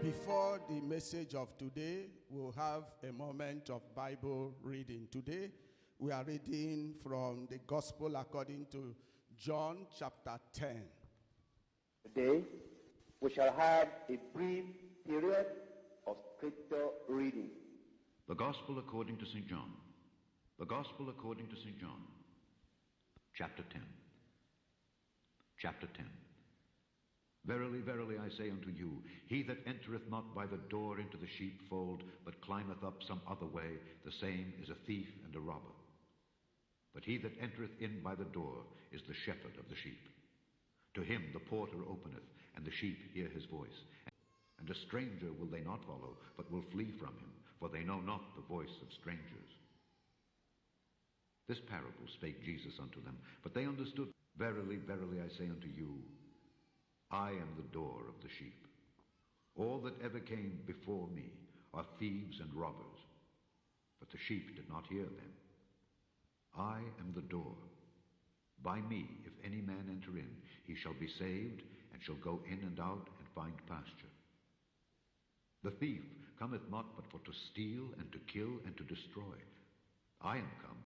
Before the message of today, we'll have a moment of Bible reading. Today, we are reading from the Gospel according to John chapter 10. Today, we shall have a brief period of scripture reading. The Gospel according to St. John. The Gospel according to St. John. Chapter 10. Chapter 10. Verily, verily, I say unto you, he that entereth not by the door into the sheepfold, but climbeth up some other way, the same is a thief and a robber. But he that entereth in by the door is the shepherd of the sheep. To him the porter openeth, and the sheep hear his voice. And a stranger will they not follow, but will flee from him, for they know not the voice of strangers. This parable spake Jesus unto them, but they understood. Verily, verily, I say unto you, I am the door of the sheep. All that ever came before me are thieves and robbers, but the sheep did not hear them. I am the door. By me, if any man enter in, he shall be saved, and shall go in and out, and find pasture. The thief cometh not but for to steal, and to kill, and to destroy. I am come